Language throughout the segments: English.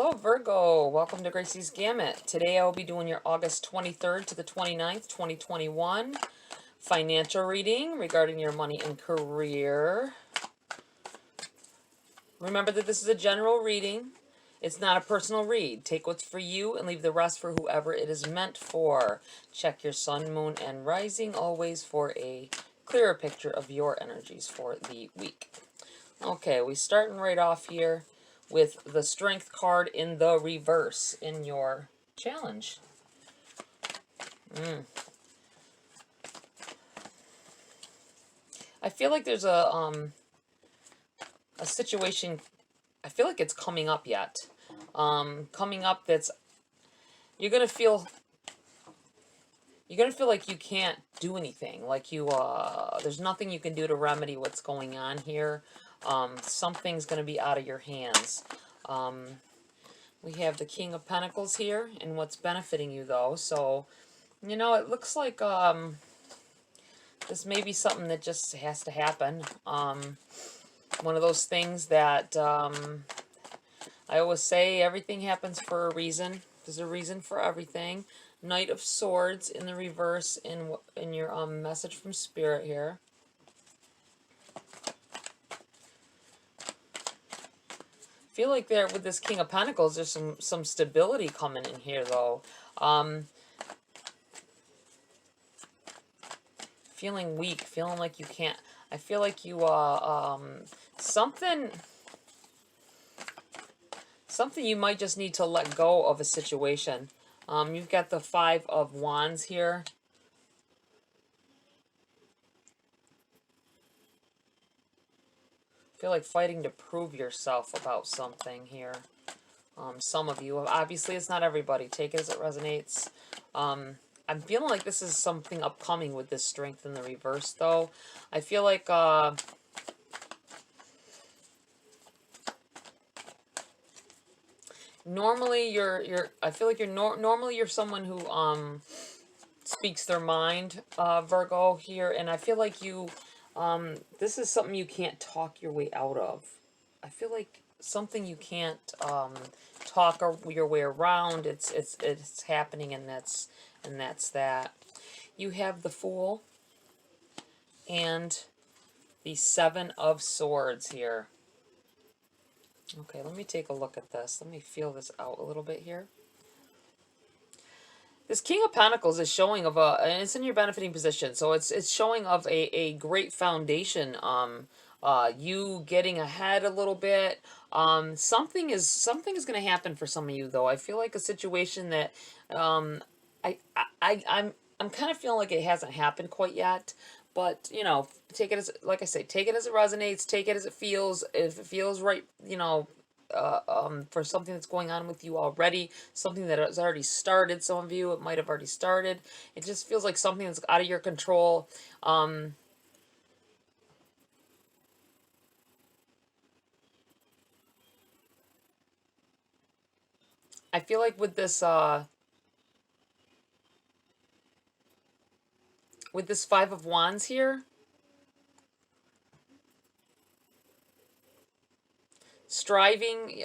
Hello Virgo, welcome to Gracie's Gamut. Today I will be doing your August 23rd to the 29th, 2021 financial reading regarding your money and career. Remember that this is a general reading. It's not a personal read. Take what's for you and leave the rest for whoever it is meant for. Check your sun, moon, and rising always for a clearer picture of your energies for the week. Okay, we're starting right off here with the Strength card in the reverse in your challenge. I feel like there's a situation, I feel like it's coming up yet. Coming up that's, you're gonna feel like you can't do anything. Like there's nothing you can do to remedy what's going on here. Something's going to be out of your hands. We have the King of Pentacles here and what's benefiting you, though. So, you know, it looks like this may be something that just has to happen. One of those things that I always say, everything happens for a reason. There's a reason for everything. Knight of Swords in the reverse in your message from Spirit here. Feel like there with this King of Pentacles, there's some stability coming in here, though. Feeling weak, feeling like you can't. I feel like you something you might just need to let go of a situation. You've got the Five of Wands here. Feel like fighting to prove yourself about something here. Some of you, obviously it's not everybody, take it as it resonates. I'm feeling like this is something upcoming with this Strength in the reverse, though. I feel like normally I feel like normally you're someone who speaks their mind, Virgo here, and I feel like you this is something you can't talk your way out of. I feel like something you can't talk your way around. It's happening, and that's that. You have the Fool and the Seven of Swords here. Okay, let me take a look at this. Let me feel this out a little bit here. This King of Pentacles is showing of and it's in your benefiting position, so it's showing of a great foundation. You getting ahead a little bit. Something is going to happen for some of you, though. I feel like a situation that I'm kind of feeling like it hasn't happened quite yet. But, you know, take it as, like I say, take it as it resonates, take it as it feels. If it feels right, you know, for something that's going on with you already, something that has already started. Some of you, it might have already started. It just feels like something that's out of your control. I feel like with this Five of Wands here, striving,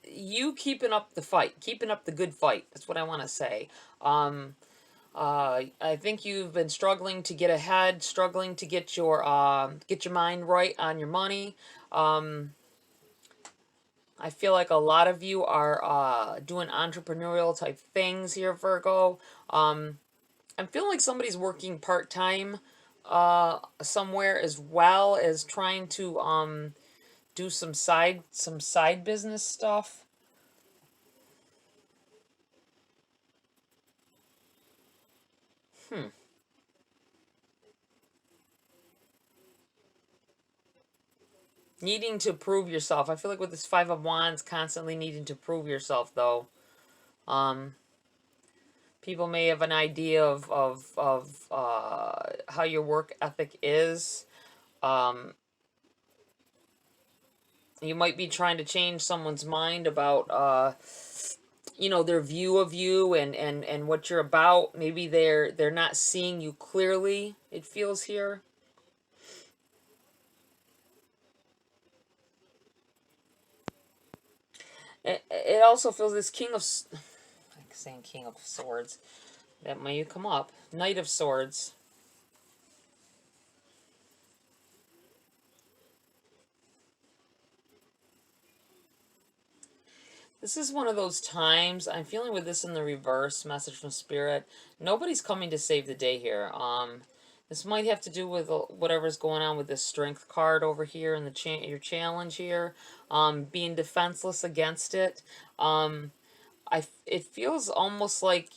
you keeping up the fight, keeping up the good fight. That's what I want to say. I think you've been struggling to get ahead, struggling to get your mind right on your money. I feel like a lot of you are doing entrepreneurial type things here, Virgo. I'm feeling like somebody's working part-time somewhere, as well as trying to do some side business stuff. Needing to prove yourself. I feel like with this Five of Wands, constantly needing to prove yourself, though. People may have an idea of how your work ethic is. You might be trying to change someone's mind about you know, their view of you and what you're about. Maybe they're not seeing you clearly, it feels here. It also feels this like saying King of Swords. That may come up. Knight of Swords. This is one of those times, I'm feeling with this in the reverse, message from Spirit. Nobody's coming to save the day here. This might have to do with whatever's going on with this Strength card over here and your challenge here. Being defenseless against it. It feels almost like,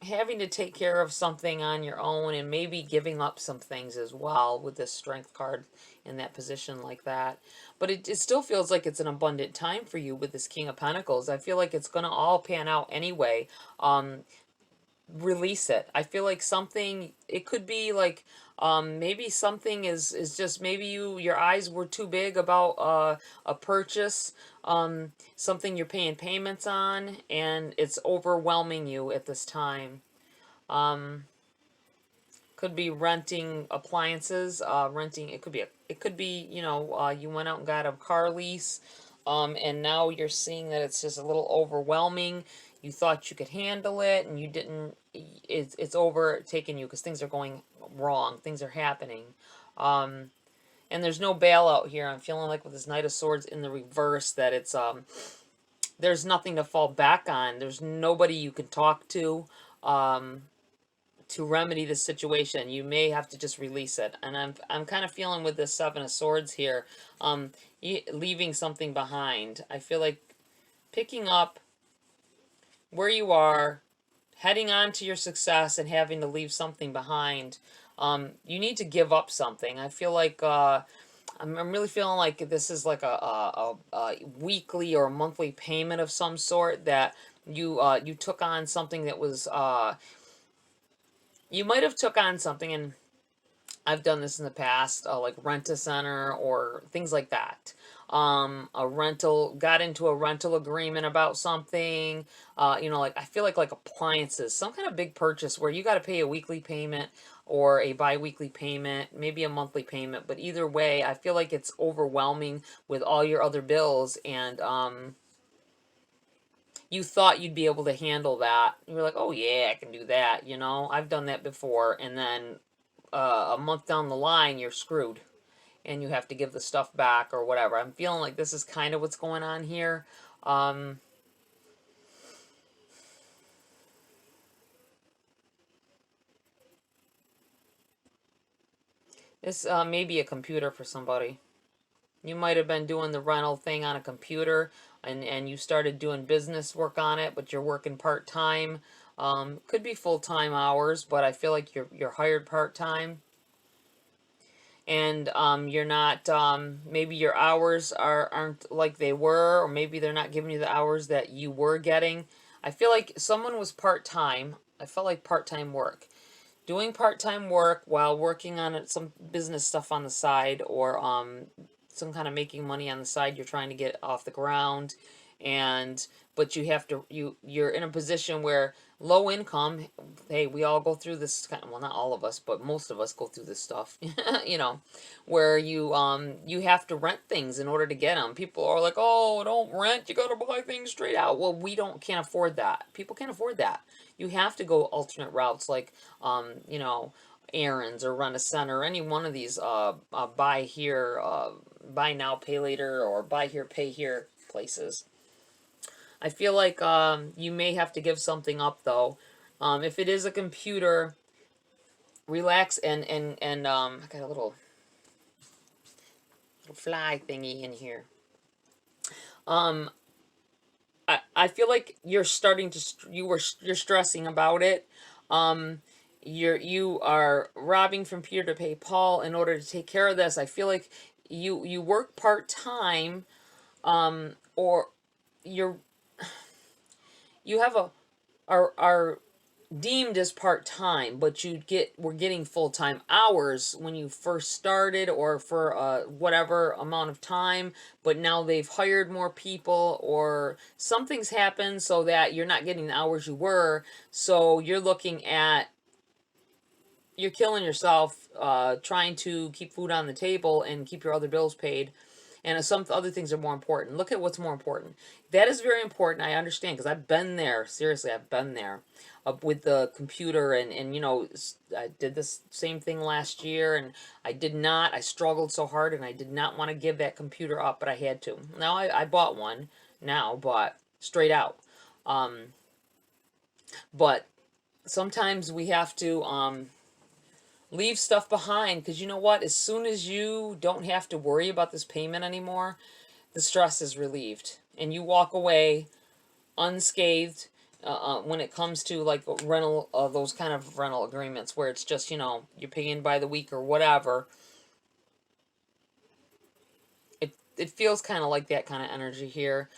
having to take care of something on your own and maybe giving up some things as well with this Strength card in that position like that. But it still feels like it's an abundant time for you with this King of Pentacles. I feel like it's going to all pan out anyway. Release it. I feel like something, it could be like, maybe something is just, maybe your eyes were too big about a purchase, something you're paying payments on, and it's overwhelming you at this time. Could be renting appliances, renting, it could be, you went out and got a car lease, and now you're seeing that it's just a little overwhelming. You thought you could handle it, and you didn't. It's overtaking you because things are going wrong. Things are happening. And there's no bailout here. I'm feeling like with this Knight of Swords in the reverse that it's, there's nothing to fall back on. There's nobody you can talk to remedy the situation. You may have to just release it. And I'm kind of feeling with this Seven of Swords here, leaving something behind. I feel like picking up where you are, heading on to your success, and having to leave something behind. You need to give up something. I feel like I'm really feeling like this is like a weekly or monthly payment of some sort that you took on something that was you might have took on something, and I've done this in the past, like rent a center or things like that. Got into a rental agreement about something, like I feel like appliances, some kind of big purchase where you got to pay a weekly payment or a bi-weekly payment, maybe a monthly payment, but either way, I feel like it's overwhelming with all your other bills, and you thought you'd be able to handle that. You were like, oh yeah, I can do that, I've done that before, and then a month down the line, you're screwed. And you have to give the stuff back or whatever. I'm feeling like this is kind of what's going on here. This may be a computer for somebody. You might have been doing the rental thing on a computer, and you started doing business work on it, but you're working part-time. Could be full-time hours, but I feel like you're hired part-time. And you're not, maybe your hours aren't like they were, or maybe they're not giving you the hours that you were getting. I feel like someone was part-time. I felt like part-time work. Doing part-time work while working on some business stuff on the side, or some kind of making money on the side you're trying to get off the ground. And but you have to, you're in a position where low income. Hey, we all go through this kind of, well, not all of us, but most of us go through this stuff. Where you have to rent things in order to get them. People are like, oh, don't rent, you gotta buy things straight out. Well, can't afford that. People can't afford that. You have to go alternate routes, like errands or run a center, any one of these buy here, buy now, pay later, or buy here, pay here places. I feel like you may have to give something up, though. If it is a computer, relax, and I got a little fly thingy in here. I feel like you're starting to you're stressing about it. You are robbing from Peter to pay Paul in order to take care of this. I feel like you work part-time, or you're you have are deemed as part-time, but we're getting full-time hours when you first started, or for whatever amount of time, but now they've hired more people, or something's happened so that you're not getting the hours you were, so you're looking at you're killing yourself trying to keep food on the table and keep your other bills paid. And some other things are more important. Look at what's more important. That is very important. I understand because I've been there. Seriously, I've been there with the computer. And, you know, I did this same thing last year. And I struggled so hard and I did not want to give that computer up, but I had to. Now I bought one now, but straight out. But sometimes we have to leave stuff behind because you know what? As soon as you don't have to worry about this payment anymore, the stress is relieved and you walk away unscathed when it comes to like rental, those kind of rental agreements where it's just, you know, you're paying by the week or whatever. It feels kind of like that kind of energy here.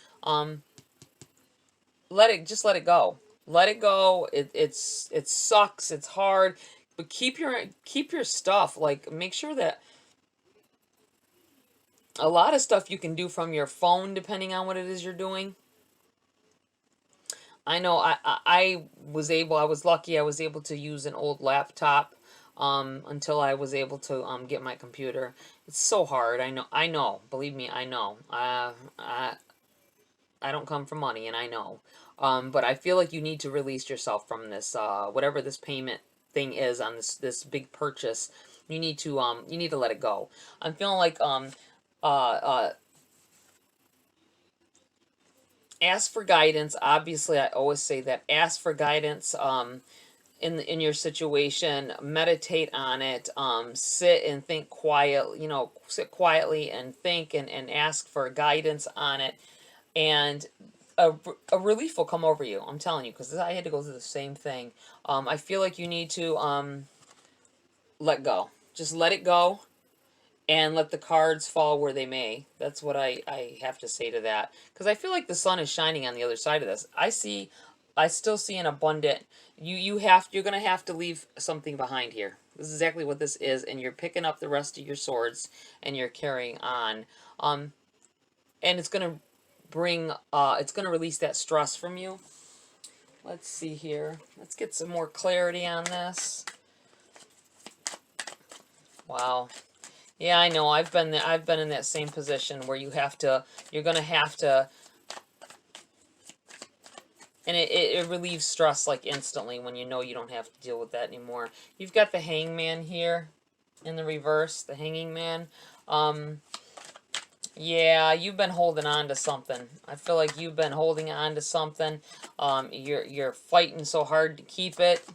Just let it go. Let it go. It sucks. It's hard, but keep your stuff. Like make sure that a lot of stuff you can do from your phone depending on what it is you're doing. I know I was lucky I was able to use an old laptop until I was able to get my computer. It's so hard. I know. Believe me, I know. I don't come from money and I know. But I feel like you need to release yourself from this whatever this payment thing is on this big purchase. You need to let it go. I'm feeling like ask for guidance. Obviously, I always say that. Ask for guidance in your situation. Meditate on it. Sit and think quiet. You know, sit quietly and think and ask for guidance on it. And a relief will come over you. I'm telling you, because I had to go through the same thing. I feel like you need to let go. Just let it go and let the cards fall where they may. That's what I have to say to that. Because I feel like the sun is shining on the other side of this. I still see an abundant. You're gonna have to leave something behind here. This is exactly what this is, and you're picking up the rest of your swords and you're carrying on. And it's gonna it's gonna release that stress from you. Let's see here. Let's get some more clarity on this. Wow. Yeah, I know. I've been there. I've been in that same position where you're gonna have to, and it relieves stress like instantly when you know you don't have to deal with that anymore. You've got the hangman here in the reverse, the hanging man. Yeah, you've been holding on to something. I feel like you've been holding on to something. You're fighting so hard to keep it.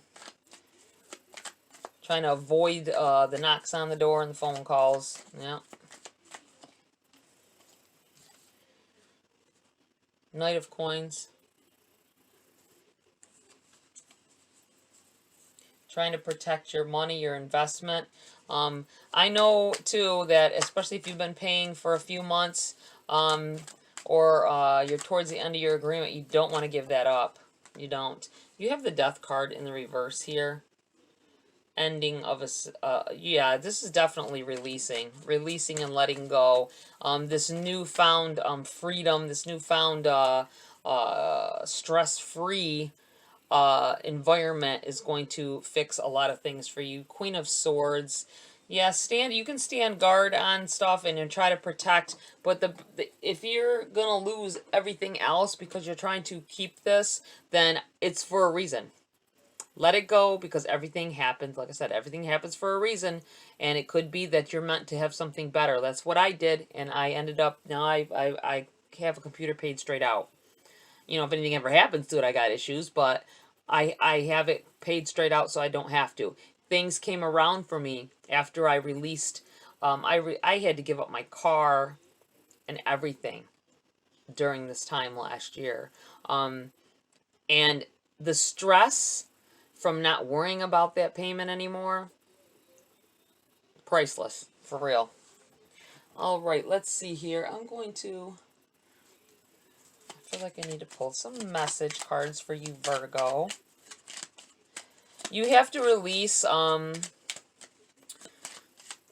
Trying to avoid the knocks on the door and the phone calls. Yeah. Knight of Coins. Trying to protect your money, your investment. I know, too, that especially if you've been paying for a few months or you're towards the end of your agreement, you don't want to give that up. You don't. You have the Death card in the reverse here. Ending of a yeah, this is definitely releasing and letting go. This newfound freedom, this newfound stress-free environment is going to fix a lot of things for you. Queen of Swords. Yeah, you can stand guard on stuff and try to protect, but if you're gonna lose everything else because you're trying to keep this, then it's for a reason. Let it go because everything happens. Like I said, everything happens for a reason, and it could be that you're meant to have something better. That's what I did, and I ended up, now I have a computer paid straight out. You know, if anything ever happens to it, I got issues, but I have it paid straight out so I don't have to. Things came around for me after I released, I had to give up my car and everything during this time last year. And the stress from not worrying about that payment anymore, priceless, for real. All right, let's see here. I feel like I need to pull some message cards for you, Virgo. You have to release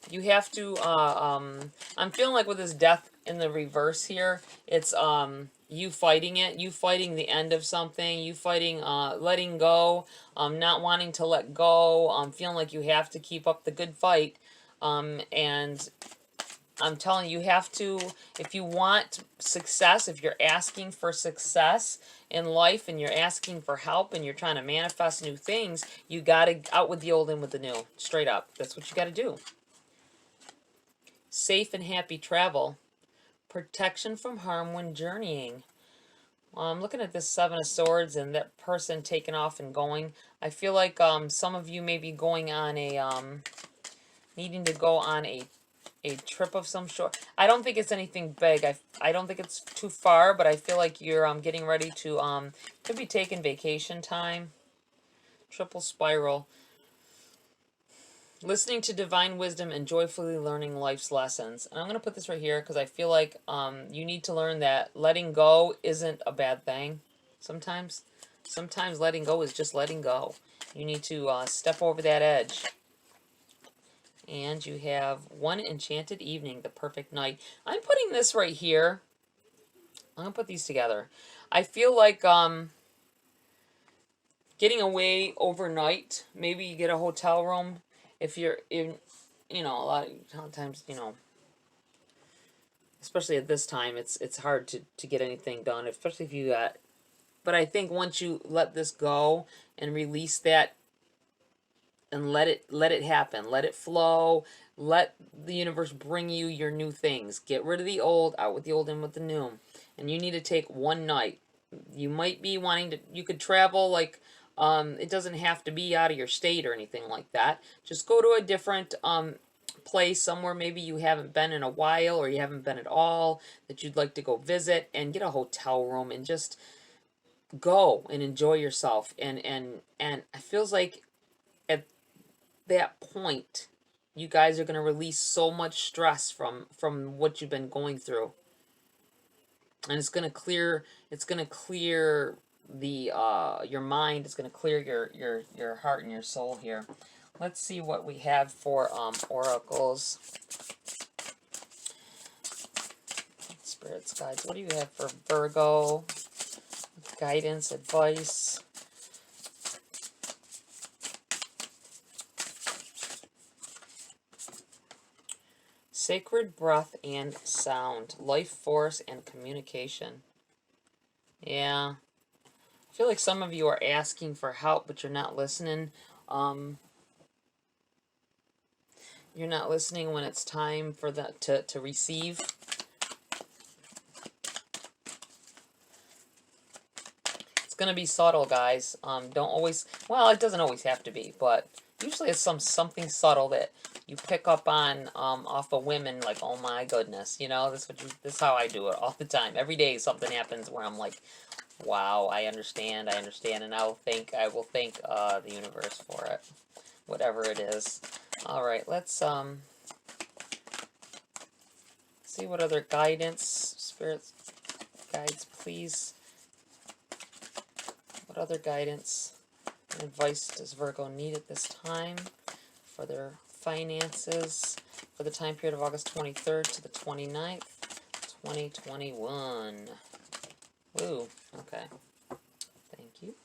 You have to, I'm feeling like with this death in the reverse here, it's, you fighting it, you fighting the end of something, you fighting, letting go, not wanting to let go, feeling like you have to keep up the good fight, and I'm telling you, you have to, if you want success, if you're asking for success in life and you're asking for help and you're trying to manifest new things, you gotta out with the old, in with the new. Straight up. That's what you gotta do. Safe and happy travel. Protection from harm when journeying. I'm looking at this Seven of Swords and that person taking off and going. I feel like some of you may be going on a, needing to go on a trip of some sort. I don't think it's anything big. I don't think it's too far, but I feel like you're getting ready to could be taking vacation time. Triple spiral. Listening to divine wisdom and joyfully learning life's lessons. And I'm going to put this right here because I feel like you need to learn that letting go isn't a bad thing. Sometimes letting go is just letting go. You need to step over that edge. And you have one enchanted evening, the perfect night. I'm putting this right here. I'm going to put these together. I feel like getting away overnight. Maybe you get a hotel room. If you're in, you know, a lot of times, you know, especially at this time, it's hard to get anything done, especially if you got, but I think once you let this go and release that and let it happen, let it flow, let the universe bring you your new things. Get rid of the old, out with the old, in with the new. And you need to take one night. You might be wanting to, you could travel like, it doesn't have to be out of your state or anything like that. Just go to a different place, somewhere maybe you haven't been in a while or you haven't been at all, that you'd like to go visit, and get a hotel room and just go and enjoy yourself. And it feels like at that point, you guys are going to release so much stress from what you've been going through, and it's going to clear the your mind. It's going to clear your heart and your soul here. Let's see what we have for oracles. Spirits, guides, what do you have for Virgo? Guidance, advice. Sacred breath and sound, life force and communication. Yeah. I feel like some of you are asking for help, but you're not listening. You're not listening when it's time for that to receive. It's going to be subtle, guys. Don't always, well, it doesn't always have to be, but usually it's something subtle that you pick up on off of women, like, oh my goodness, you know, this is how I do it all the time. Every day something happens where I'm like, wow, I understand, and I will thank the universe for it, whatever it is. All right, let's see what other guidance, spirits, guides, please. What other guidance and advice does Virgo need at this time for their finances for the time period of August 23rd to the 29th, 2021? Ooh, okay. Thank you.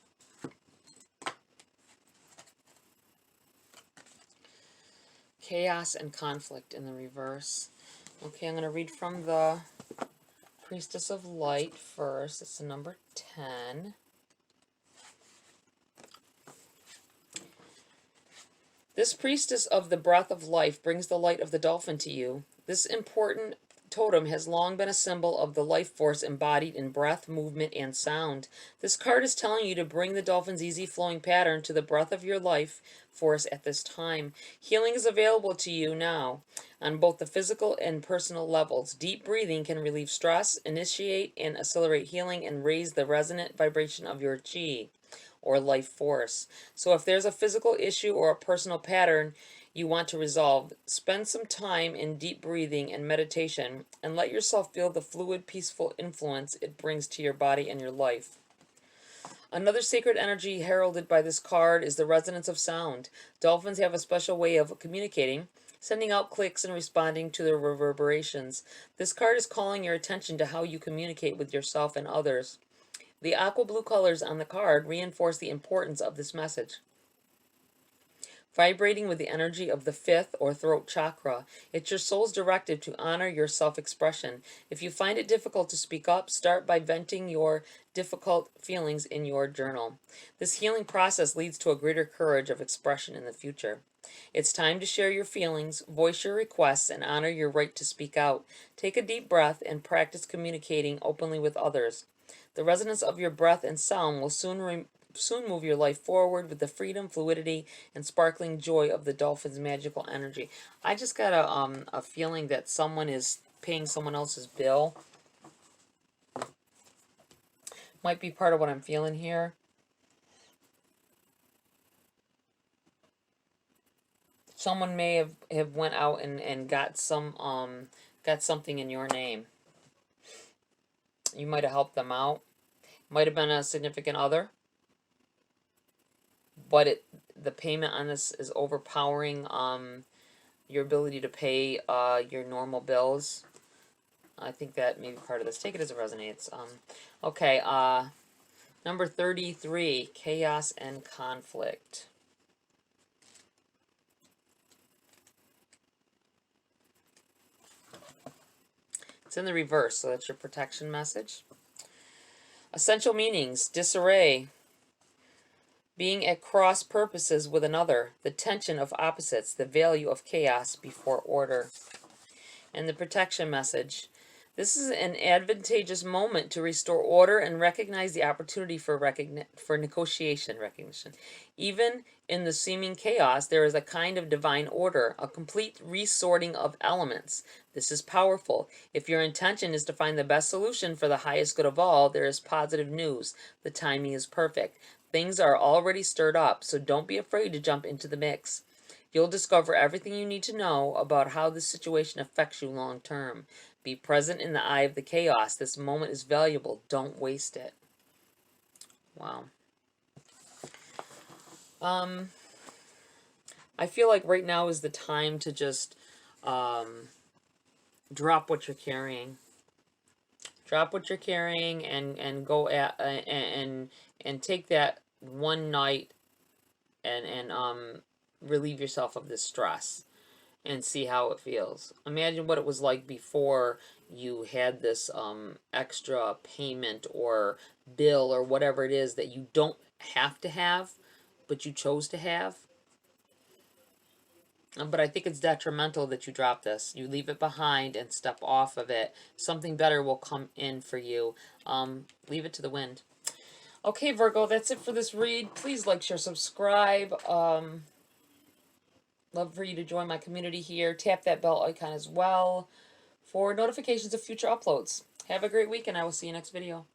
Chaos and conflict in the reverse. Okay, I'm going to read from the Priestess of Light first. It's the number 10. This priestess of the breath of life brings the light of the dolphin to you. This important totem has long been a symbol of the life force embodied in breath, movement, and sound. This card is telling you to bring the dolphin's easy flowing pattern to the breath of your life force at this time. Healing is available to you now on both the physical and personal levels. Deep breathing can relieve stress, initiate and accelerate healing, and raise the resonant vibration of your chi, or life force. So if there's a physical issue or a personal pattern you want to resolve, spend some time in deep breathing and meditation and let yourself feel the fluid, peaceful influence it brings to your body and your life. Another sacred energy heralded by this card is the resonance of sound. Dolphins have a special way of communicating. sending out clicks and responding to the reverberations. This card is calling your attention to how you communicate with yourself and others. The aqua blue colors on the card reinforce the importance of this message. Vibrating with the energy of the fifth or throat chakra, it's your soul's directive to honor your self-expression. If you find it difficult to speak up, start by venting your difficult feelings in your journal. This healing process leads to a greater courage of expression in the future. It's time to share your feelings, voice your requests, and honor your right to speak out. Take a deep breath and practice communicating openly with others. The resonance of your breath and sound will soon move your life forward with the freedom, fluidity, and sparkling joy of the dolphin's magical energy. I just got a feeling that someone is paying someone else's bill. Might be part of what I'm feeling here. Someone may have went out and got something in your name. You might have helped them out. Might have been a significant other. But the payment on this is overpowering your ability to pay your normal bills. I think that may be part of this. Take it as it resonates. Okay, number 33, chaos and conflict. It's in the reverse, so that's your protection message. Essential meanings: disarray, being at cross purposes with another, the tension of opposites, the value of chaos before order. And the protection message: this is an advantageous moment to restore order and recognize the opportunity for negotiation recognition. Even in the seeming chaos, there is a kind of divine order, a complete resorting of elements. This is powerful. If your intention is to find the best solution for the highest good of all, there is positive news. The timing is perfect. Things are already stirred up, so don't be afraid to jump into the mix. You'll discover everything you need to know about how this situation affects you long term. Be present in the eye of the chaos. This moment is valuable. Don't waste it. Wow. I feel like right now is the time to just drop what you're carrying. Drop what you're carrying and go at and take that one night and relieve yourself of this stress and see how it feels. Imagine what it was like before you had this extra payment or bill or whatever it is that you don't have to have, but you chose to have. But I think it's detrimental that you drop this. You leave it behind and step off of it. Something better will come in for you. Leave it to the wind. Okay, Virgo, that's it for this read. Please like, share, subscribe. Love for you to join my community here. Tap that bell icon as well for notifications of future uploads. Have a great week, and I will see you next video.